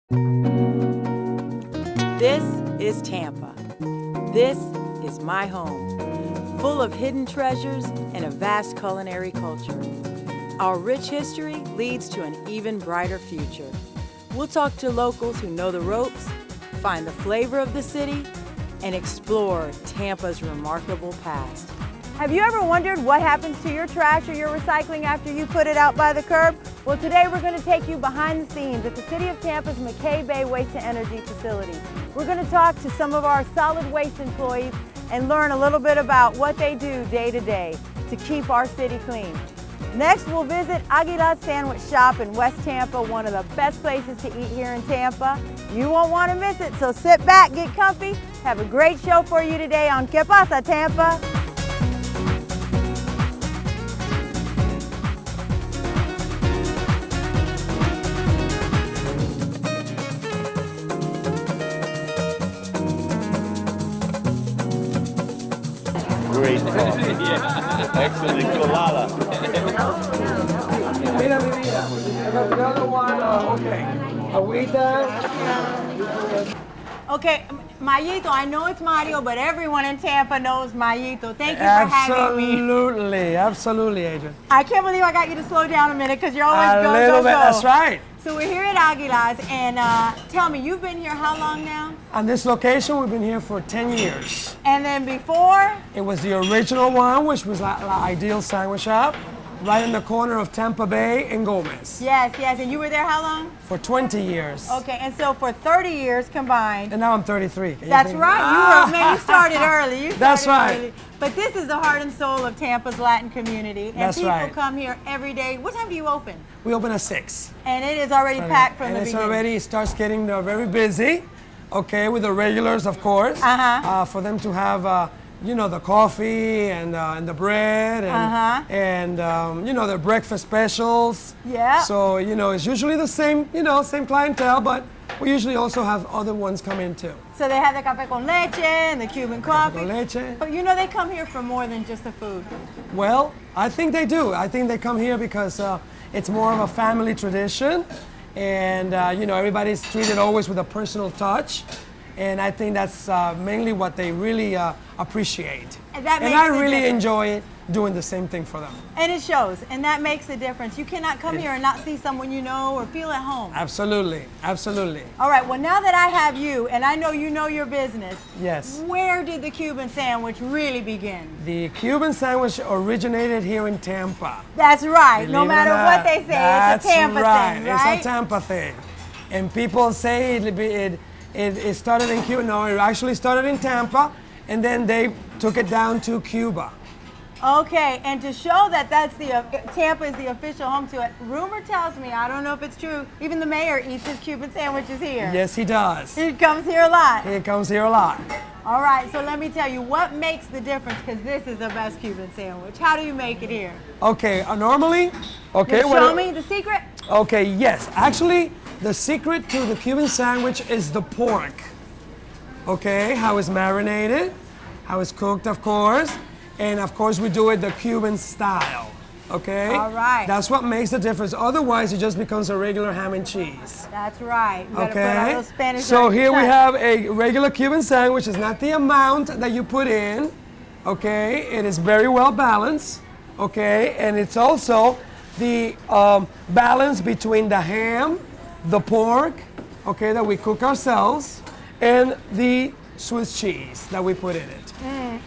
This is Tampa. This is my home, full of hidden treasures and a vast culinary culture. Our rich history leads to an even brighter future. We'll talk to locals who know the ropes, find the flavor of the city, and explore Tampa's remarkable past. Have you ever wondered what happens to your trash or your recycling after you put it out by the curb? Well, today we're going to take you behind the scenes at the City of Tampa's McKay Bay Waste to Energy facility. We're going to talk to some of our solid waste employees and learn a little bit about what they do day to day to keep our city clean. Next, we'll visit Aguila Sandwich Shop in West Tampa, one of the best places to eat here in Tampa. You won't want to miss it, so sit back, get comfy, have a great show for you today on Que Pasa Tampa. Great coffee. Yeah. Excellent colada. Mira mi vida. I got the other one. Okay. Agüita. Okay, Mayito, I know it's Mario, but everyone in Tampa knows Mayito. Thank you for having me. Absolutely, Adrian. I can't believe I got you to slow down a minute because you're always go, little go, bit, go. that's right. So we're here at Aguila's, and tell me, you've been here how long now? On this location, we've been here for 10 years. And then before? It was the original one, which was La Ideal Sandwich Shop, right in the corner of Tampa Bay and Gomez. Yes, yes, and you were there how long? For 20 years. Okay, and so for 30 years combined. And now I'm 33. That's right, you started early. That's right. Early. But this is the heart and soul of Tampa's Latin community. And That's people right. come here every day. What time do you open? We open at 6. And it is already packed from the beginning. And it starts getting very busy, okay, with the regulars, of course, for them to have, you know, the coffee and the bread and you know, the breakfast specials. Yeah. So, you know, it's usually the same, you know, same clientele, but we usually also have other ones come in too. So they have the café con leche and the Cuban coffee. Con leche. But you know, they come here for more than just the food. Well, I think they do. I think they come here because it's more of a family tradition, and you know, everybody's treated always with a personal touch, and I think that's mainly what they really appreciate. And I really enjoy doing the same thing for them. And it shows, and that makes a difference. You cannot come here and not see someone you know or feel at home. Absolutely, absolutely. All right, well, now that I have you, and I know you know your business, yes. Where did the Cuban sandwich really begin? The Cuban sandwich originated here in Tampa. That's right. Believe no matter what they say, it's a Tampa thing, right? It's a Tampa thing. And people say it started in Cuba. No, it actually started in Tampa, and then they took it down to Cuba. Okay, and to show that Tampa is the official home to it, rumor tells me, I don't know if it's true, even the mayor eats his Cuban sandwiches here. Yes, he does. He comes here a lot. He comes here a lot. All right, so let me tell you, what makes the difference? Because this is the best Cuban sandwich. How do you make it here? Okay, normally, okay. Show me the secret. Okay, yes. Actually, the secret to the Cuban sandwich is the pork. Okay, how it's marinated, how it's cooked, of course. And of course, we do it the Cuban style, okay? All right. That's what makes the difference. Otherwise, it just becomes a regular ham and cheese. That's right. You gotta okay. Put all those Spanish so here we have a regular Cuban sandwich. It's not the amount that you put in, okay? It is very well balanced, okay? And it's also the balance between the ham, the pork, okay, that we cook ourselves, and the Swiss cheese that we put in it.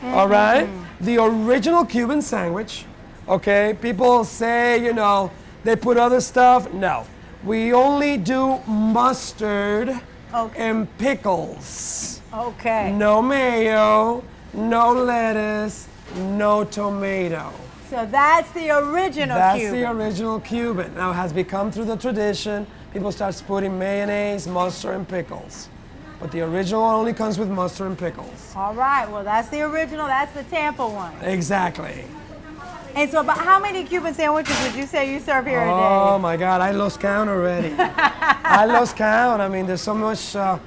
All right? The original Cuban sandwich, okay, people say, you know, they put other stuff. No. We only do mustard and pickles. Okay. No mayo, no lettuce, no tomato. So that's the original Cuban. That's the original Cuban. Now it has become through the tradition. People start putting mayonnaise, mustard, and pickles. But the original only comes with mustard and pickles. All right, well, that's the original. That's the Tampa one. Exactly. And so about how many Cuban sandwiches would you say you serve here a day? Oh, my God, I lost count already. I lost count. I mean, there's so much, I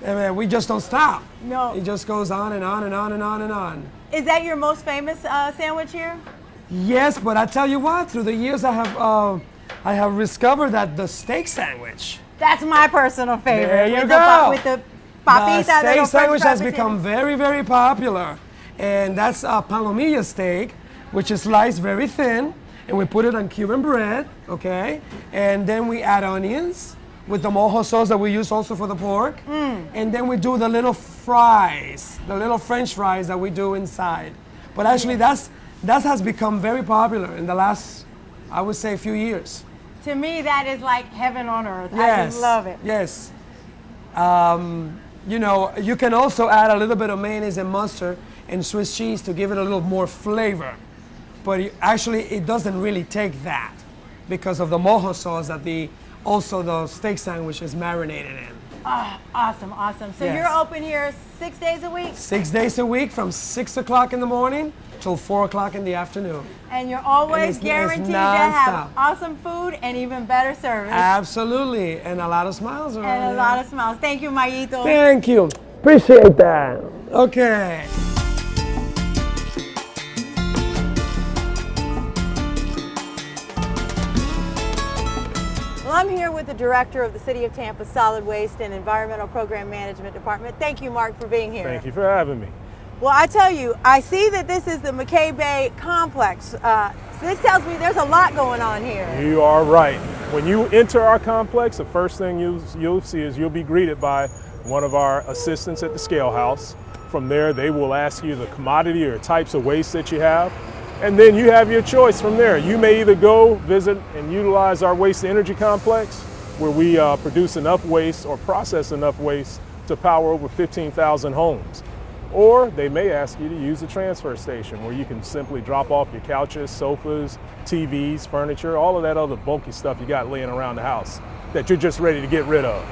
mean, we just don't stop. No. It just goes on and on and on and on and on. Is that your most famous sandwich here? Yes, but I tell you what, through the years I have discovered that the steak sandwich That's my personal favorite. There you with go. With the papita. The steak little sandwich French has become very, very popular. And that's a palomilla steak, which is sliced very thin. And we put it on Cuban bread, okay? And then we add onions with the mojo sauce that we use also for the pork. And then we do the little fries, the little French fries that we do inside. But actually that has become very popular in the last, I would say, few years. To me, that is like heaven on earth. Yes. I just love it. Yes. You know, you can also add a little bit of mayonnaise and mustard and Swiss cheese to give it a little more flavor. But actually, it doesn't really take that because of the mojo sauce that the steak sandwich is marinated in. Oh, awesome, awesome. So Yes. you're open here 6 days a week? 6 days a week from 6 o'clock in the morning till 4 o'clock in the afternoon. And you're always it's guaranteed to nonstop. have awesome food and even better service. Absolutely, and a lot of smiles around And a here. lot of smiles. Thank you, Mayito. Thank you. Appreciate that. Okay. Well, I'm here with the director of the City of Tampa Solid Waste and Environmental Program Management Department. Thank you, Mark, for being here. Thank you for having me. Well, I tell you, I see that this is the McKay Bay complex. So this tells me there's a lot going on here. You are right. When you enter our complex, the first thing you'll see is you'll be greeted by one of our assistants at the scale house. From there, they will ask you the commodity or types of waste that you have. And then you have your choice from there. You may either go visit and utilize our waste to energy complex, where we produce enough waste or process enough waste to power over 15,000 homes. Or they may ask you to use the transfer station, where you can simply drop off your couches, sofas, TVs, furniture, all of that other bulky stuff you got laying around the house that you're just ready to get rid of.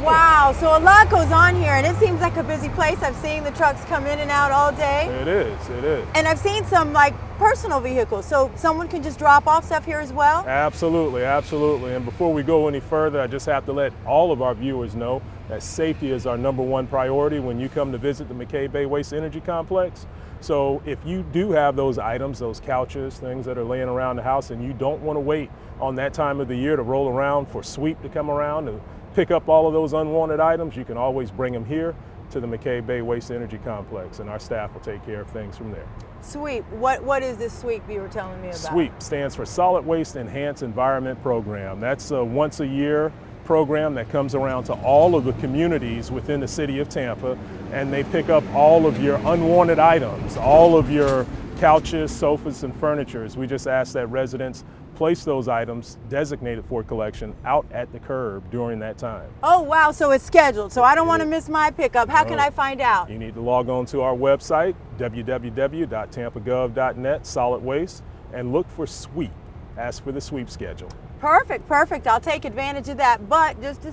Wow, so a lot goes on here, and it seems like a busy place. I've seen the trucks come in and out all day. It is, it is. And I've seen some like personal vehicles, so someone can just drop off stuff here as well? Absolutely, absolutely. And before we go any further, I just have to let all of our viewers know that safety is our #1 priority when you come to visit the McKay Bay Waste Energy Complex. So if you do have those items, those couches, things that are laying around the house, and you don't want to wait on that time of the year to roll around for sweep to come around and pick up all of those unwanted items, you can always bring them here to the McKay Bay Waste Energy Complex, and our staff will take care of things from there. Sweep. What is this sweep you were telling me about? SWEEP stands for Solid Waste Enhanced Environment Program. That's a once a year program that comes around to all of the communities within the city of Tampa, and they pick up all of your unwanted items, all of your couches, sofas, and furnitures. We just ask that residents place those items designated for collection out at the curb during that time. Oh, wow, so it's scheduled. So I don't want to miss my pickup. How can I find out? You need to log on to our website, www.tampagov.net, solid waste, and look for SWEEP. Ask for the SWEEP schedule. Perfect, perfect. I'll take advantage of that. But just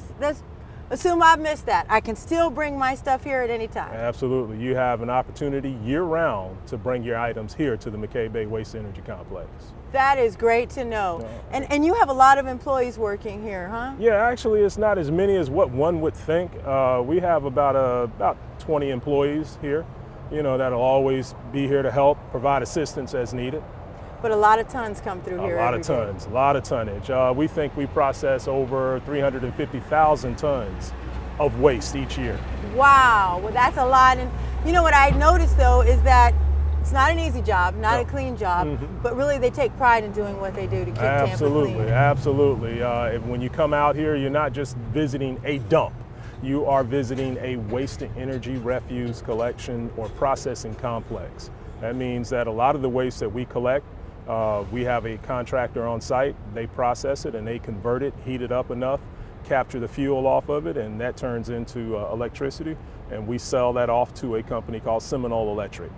assume I've missed that. I can still bring my stuff here at any time. Absolutely. You have an opportunity year-round to bring your items here to the McKay Bay Waste Energy Complex. That is great to know. And you have a lot of employees working here, huh? Yeah, actually it's not as many as what one would think. We have about 20 employees here, you know, that'll always be here to help provide assistance as needed. But a lot of tons come through here. A lot of tonnage. We think we process over 350,000 tons of waste each year. Wow, well that's a lot. And you know what I noticed though is that it's not an easy job, not a clean job, but really they take pride in doing what they do to keep Tampa clean. Absolutely. When you come out here, you're not just visiting a dump. You are visiting a waste to energy refuse collection or processing complex. That means that a lot of the waste that we collect, we have a contractor on site, they process it and they convert it, heat it up enough, capture the fuel off of it, and that turns into electricity, and we sell that off to a company called Seminole Electric.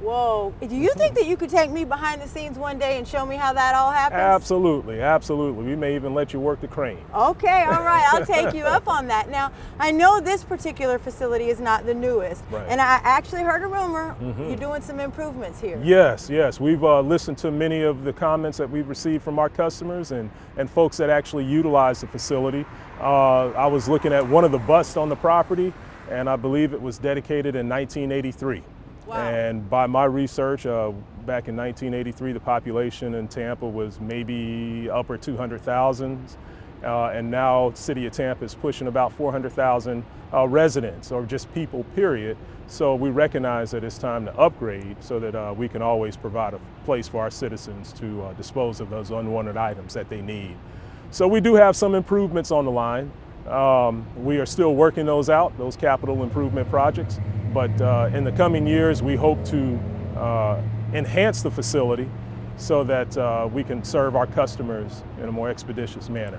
Whoa, do you think that you could take me behind the scenes one day and show me how that all happens? Absolutely, absolutely. We may even let you work the crane. Okay, all right, I'll take you up on that. Now, I know this particular facility is not the newest, and I actually heard a rumor you're doing some improvements here. Yes, we've listened to many of the comments that we've received from our customers and folks that actually utilize the facility. I was looking at one of the busts on the property, and I believe it was dedicated in 1983. Wow. And by my research, back in 1983, the population in Tampa was maybe upper 200,000. and now City of Tampa is pushing about 400,000 residents, or just people, period. So we recognize that it's time to upgrade so that we can always provide a place for our citizens to dispose of those unwanted items that they need. So we do have some improvements on the line. We are still working those out, those capital improvement projects, but in the coming years we hope to enhance the facility so that we can serve our customers in a more expeditious manner.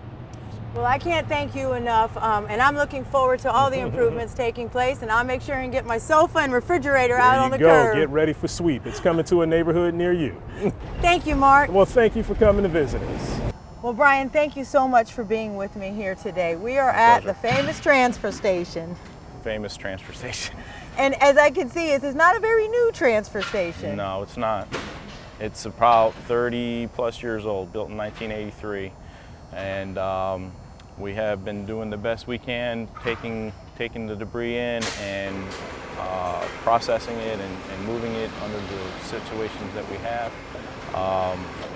Well, I can't thank you enough, and I'm looking forward to all the improvements taking place, and I'll make sure and get my sofa and refrigerator out on the curb. Get ready for sweep. It's coming to a neighborhood near you. Thank you, Mark. Well, thank you for coming to visit us. Well, Brian, thank you so much for being with me here today. We are at the famous transfer station. Famous transfer station. And as I can see, this is not a very new transfer station. No, it's not. It's about 30 plus years old, built in 1983. And we have been doing the best we can, taking the debris in and processing it and moving it under the situations that we have.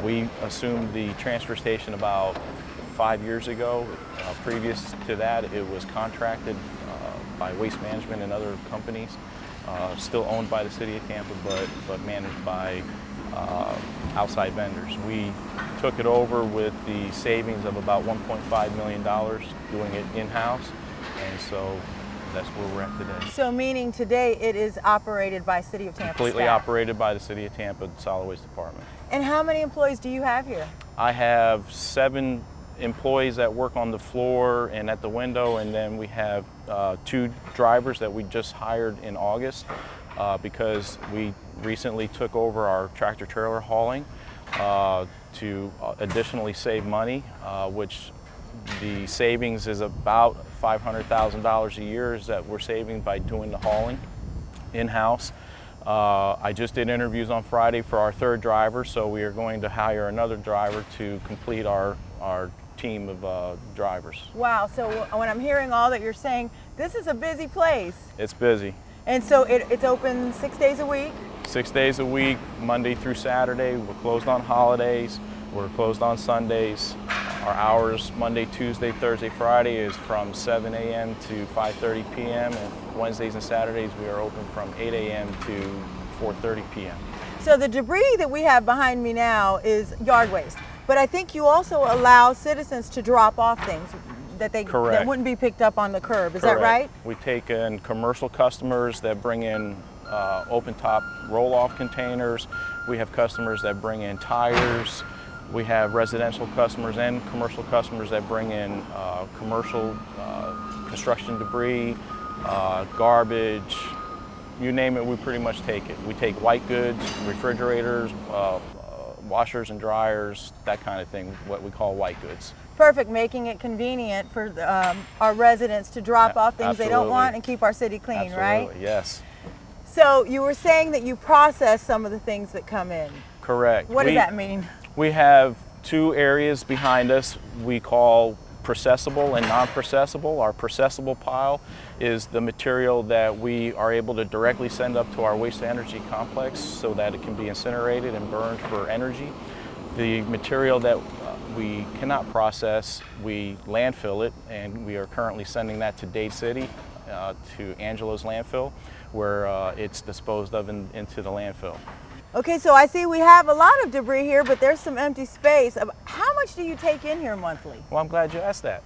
We assumed the transfer station about 5 years ago. Previous to that, it was contracted by Waste Management and other companies, still owned by the City of Tampa, but managed by outside vendors. We took it over with the savings of about $1.5 million doing it in-house, and so that's where we're at today. So meaning today it is operated by City of Tampa Completely staff. operated by the City of Tampa Solid Waste Department. And how many employees do you have here? I have 7 employees that work on the floor and at the window, and then we have 2 drivers that we just hired in August because we recently took over our tractor trailer hauling to additionally save money, which the savings is about $500,000 a year that we're saving by doing the hauling in-house. I just did interviews on Friday for our 3rd driver, so we are going to hire another driver to complete our team of drivers. Wow, so when I'm hearing all that you're saying, this is a busy place. It's busy. And so it's open 6 days a week? 6 days a week, Monday through Saturday. We're closed on holidays. We're closed on Sundays. Our hours, Monday, Tuesday, Thursday, Friday, is from 7 a.m. to 5:30 p.m. And Wednesdays and Saturdays, we are open from 8 a.m. to 4:30 p.m. So the debris that we have behind me now is yard waste. But I think you also allow citizens to drop off things that that wouldn't be picked up on the curb. Is that right? We take in commercial customers that bring in open top roll-off containers. We have customers that bring in tires. We have residential customers and commercial customers that bring in commercial construction debris, garbage, you name it, we pretty much take it. We take white goods, refrigerators, washers and dryers, that kind of thing, what we call white goods. Perfect, making it convenient for our residents to drop off things they don't want and keep our city clean, right? Yes. So you were saying that you process some of the things that come in. Correct. What does that mean? We have 2 areas behind us we call processable and non-processable. Our processable pile is the material that we are able to directly send up to our waste to energy complex so that it can be incinerated and burned for energy. The material that we cannot process, we landfill it, and we are currently sending that to Dade City, to Angelo's landfill, where it's disposed of into the landfill. Okay, so I see we have a lot of debris here, but there's some empty space. How much do you take in here monthly? Well, I'm glad you asked that.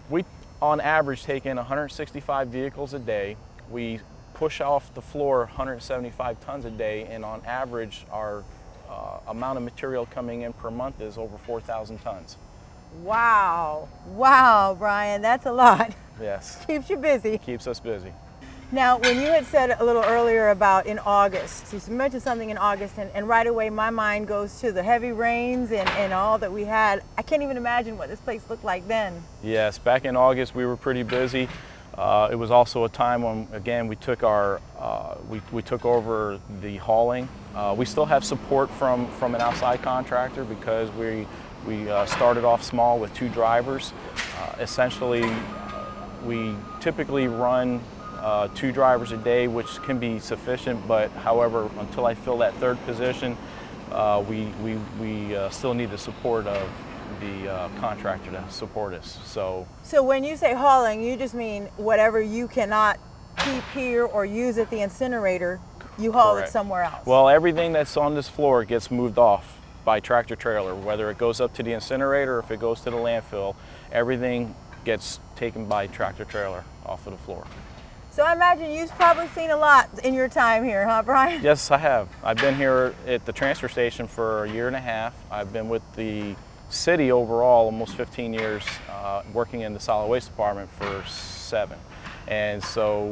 We, on average, take in 165 vehicles a day. We push off the floor 175 tons a day, and on average, our amount of material coming in per month is over 4,000 tons. Wow. Wow, Brian, that's a lot. Yes. Keeps you busy. Keeps us busy. Now, when you had said a little earlier about in August, you mentioned something in August, and right away my mind goes to the heavy rains and all that we had. I can't even imagine what this place looked like then. Yes, back in August we were pretty busy. It was also a time when, again, we took we took over the hauling. We still have support from an outside contractor because we started off small with 2 drivers. Essentially, we typically run 2 drivers a day, which can be sufficient, but however, until I fill that 3rd position, we still need the support of the contractor to support us. So when you say hauling, you just mean whatever you cannot keep here or use at the incinerator, you haul correct. it somewhere else. Well, everything that's on this floor gets moved off by tractor trailer, whether it goes up to the incinerator or if it goes to the landfill, everything gets taken by tractor trailer off of the floor. So I imagine you've probably seen a lot in your time here, huh, Brian? Yes, I have. I've been here at the transfer station for a year and a half. I've been with the city overall almost 15 years, working in the solid waste department for 7. And so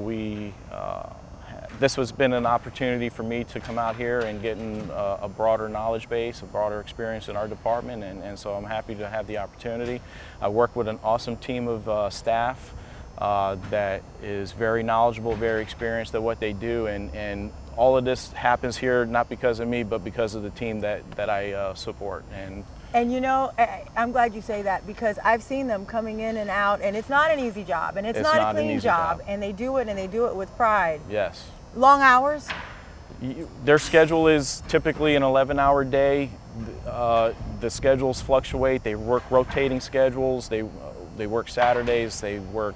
this has been an opportunity for me to come out here and get a broader knowledge base, a broader experience in our department, and so I'm happy to have the opportunity. I work with an awesome team of staff that is very knowledgeable, very experienced at what they do, and all of this happens here not because of me, but because of the team that I support. And you know, I'm glad you say that, because I've seen them coming in and out, and it's not an easy job, and it's not a clean job, and they do it with pride. Yes. Long hours? Their schedule is typically an 11-hour day. The schedules fluctuate. They work rotating schedules. They work Saturdays. They work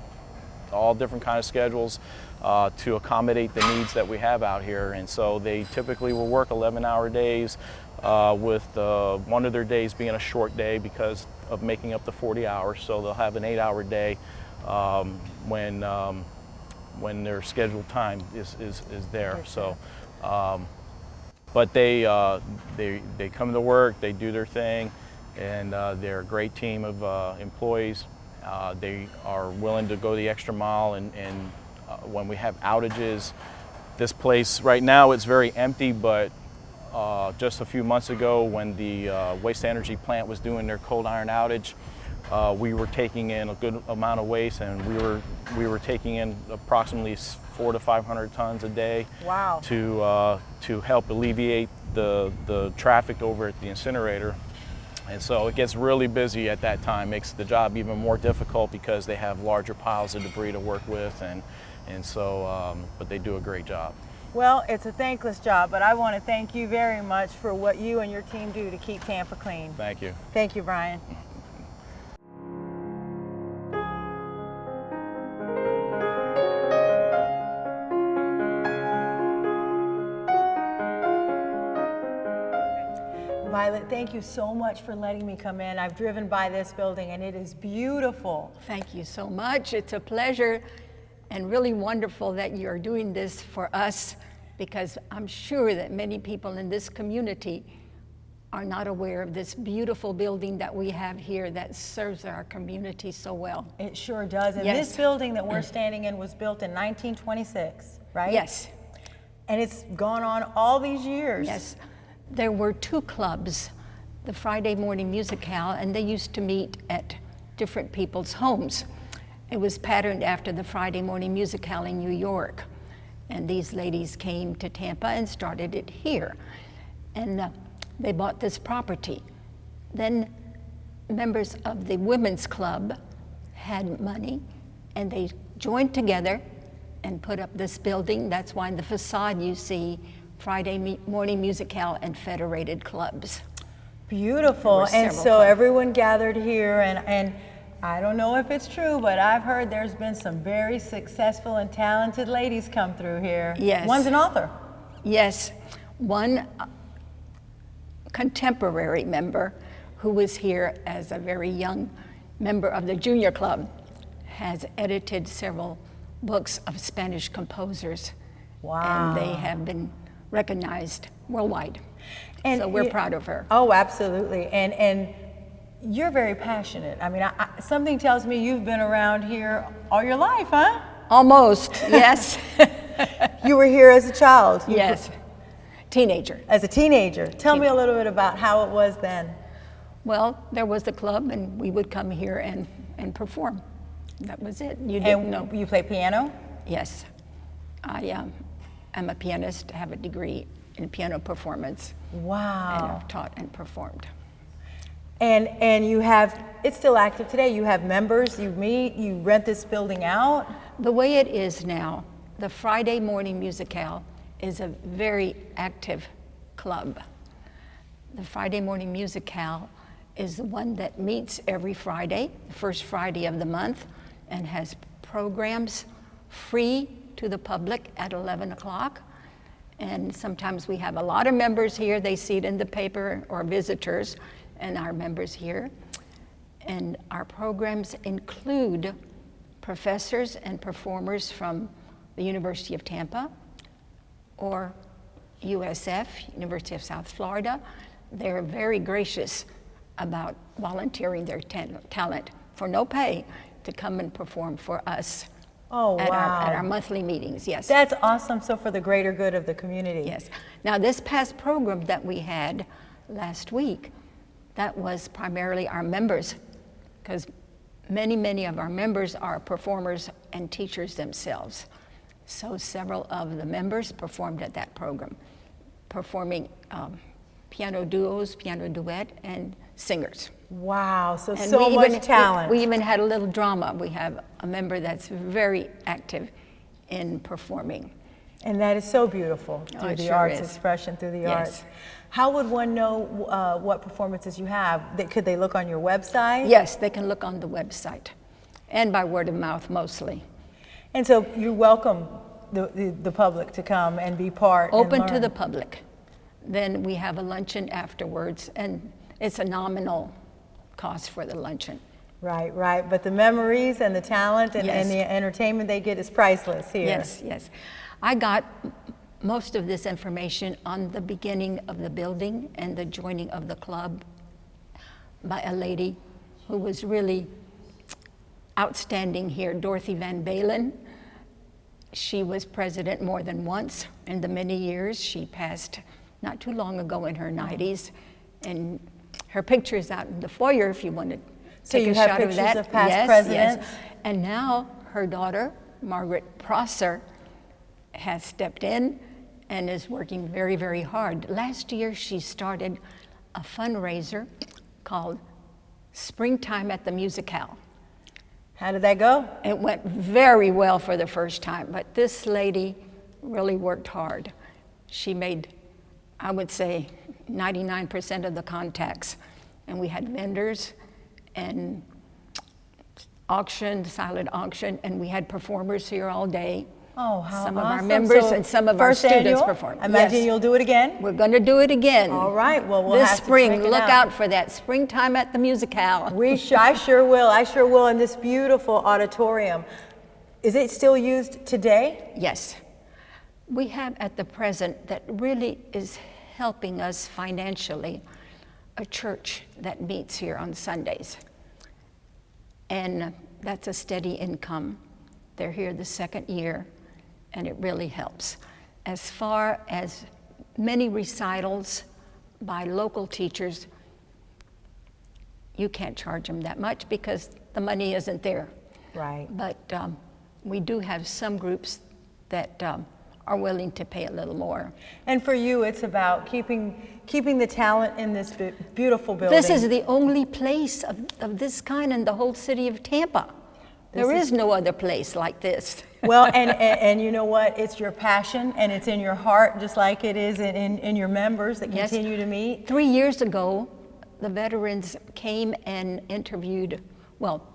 all different kind of schedules to accommodate the needs that we have out here. And so they typically will work 11-hour days with one of their days being a short day because of making up the 40 hours. So they'll have an 8-hour day when their scheduled time is there. So, but they come to work, they do their thing, and they're a great team of employees. They are willing to go the extra mile, and when we have outages, this place right now it's very empty, but just a few months ago when the waste energy plant was doing their cold iron outage, we were taking in a good amount of waste, and we were taking in approximately 400 to 500 tons a day. Wow. To help alleviate the traffic over at the incinerator. And so it gets really busy at that time, makes the job even more difficult because they have larger piles of debris to work with, and so but they do a great job. Well, it's a thankless job, but I want to thank you very much for what you and your team do to keep Tampa clean. Thank you. Thank you, Brian. Violet, thank you so much for letting me come in. I've driven by this building and it is beautiful. Thank you so much. It's a pleasure and really wonderful that you're doing this for us, because I'm sure that many people in this community are not aware of this beautiful building that we have here that serves our community so well. It sure does. And Yes. this building that we're standing in was built in 1926, right? Yes. And it's gone on all these years. Yes. There were 2 clubs, the Friday Morning Musicale, and they used to meet at different people's homes. It was patterned after the Friday Morning Musicale in New York. And these ladies came to Tampa and started it here. And they bought this property. Then members of the women's club had money, and they joined together and put up this building. That's why in the facade you see Friday Morning Musicale and Federated Clubs. Beautiful. And so clubs. everyone gathered here, and I don't know if it's true, but I've heard there's been some very successful and talented ladies come through here. Yes. One's an author. Yes, one contemporary member who was here as a very young member of the junior club has edited several books of Spanish composers. Wow. And they have been recognized worldwide. And so we're proud of her. Oh, absolutely. And you're very passionate. I mean, something tells me you've been around here all your life, huh? Almost, yes. You were here as a child. Yes, teenager. As a teenager. Tell me a little bit about how it was then. Well, there was a club and we would come here and perform. That was it. You didn't know. You play piano? Yes. I am a pianist, have a degree in piano performance. Wow. And I've taught and performed. And you have, it's still active today. You have members, you meet, you rent this building out. The way it is now, the Friday Morning Musicale is a very active club. The Friday Morning Musicale is the one that meets every Friday, the first Friday of the month, and has programs free to the public at 11 o'clock. And sometimes we have a lot of members here. They see it in the paper, or visitors, and our members here. And our programs include professors and performers from the University of Tampa or USF, University of South Florida. They're very gracious about volunteering their talent for no pay to come and perform for us. Oh, at wow. At our monthly meetings, yes. That's awesome. So for the greater good of the community. Yes. Now, this past program that we had last week, that was primarily our members, because many of our members are performers and teachers themselves. So several of the members performed at that program, performing piano duos, piano duet, and singers. Wow, so And so much talent. We even had a little drama. We have a member that's very active in performing. And that is so beautiful, Oh, through it the sure arts, is. expression through the Yes. arts. How would one know what performances you have? Could they look on your website? Yes, they can look on the website, and by word of mouth mostly. And so you welcome the public to come and be part Open and to learn. the public. Then we have a luncheon afterwards, and it's a nominal cost for the luncheon. Right, right. But the memories and the talent and, Yes. and the entertainment they get is priceless here. Yes, yes. I got most of this information on the beginning of the building and the joining of the club by a lady who was really outstanding here, Dorothy Van Balen. She was president more than once in the many years. She passed not too long ago in her 90s, and her picture is out in the foyer if you want to So take you a have shot of pictures that. of past Yes, presidents? yes. And now her daughter, Margaret Prosser, has stepped in and is working very, very hard. Last year she started a fundraiser called Springtime at the Musicale. How did that go? It went very well for the first time, but this lady really worked hard. She made, I would say, 99% of the contacts. And we had vendors and silent auction, and we had performers here all day. Oh, how Some of our awesome. members So and some of our first students annual? performed. I imagine Yes. you'll do it again? We're going to do it again. All right, well, we'll this have to spring. check it Look out. out for that Springtime at the Musicale. I sure will. I sure will. In this beautiful auditorium. Is it still used today? Yes. We have at the present that really is helping us financially a church that meets here on Sundays. And that's a steady income. They're here the second year, and it really helps. As far as many recitals by local teachers, you can't charge them that much because the money isn't there. Right. But we do have some groups that are willing to pay a little more. And for you, it's about keeping the talent in this beautiful building. This is the only place of this kind in the whole city of Tampa. There is no other place like this. Well, and you know what? It's your passion and it's in your heart, just like it is in your members that Yes. continue to meet. 3 years ago, the veterans came and interviewed, well,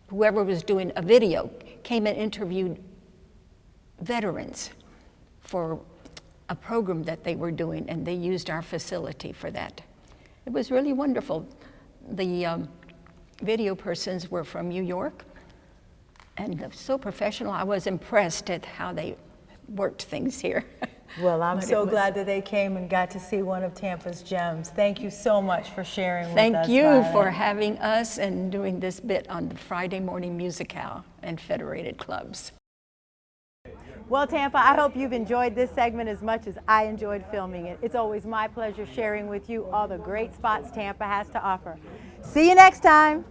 whoever was doing a video came and interviewed veterans for a program that they were doing, and they used our facility for that. It was really wonderful. The video persons were from New York, and so professional. I was impressed at how they worked things here. Well, I'm But it so was- glad that they came and got to see one of Tampa's gems. Thank you so much for sharing with us. Thank you Violet. for having us and doing this bit on the Friday Morning Musicale and Federated Clubs. Well, Tampa, I hope you've enjoyed this segment as much as I enjoyed filming it. It's always my pleasure sharing with you all the great spots Tampa has to offer. See you next time.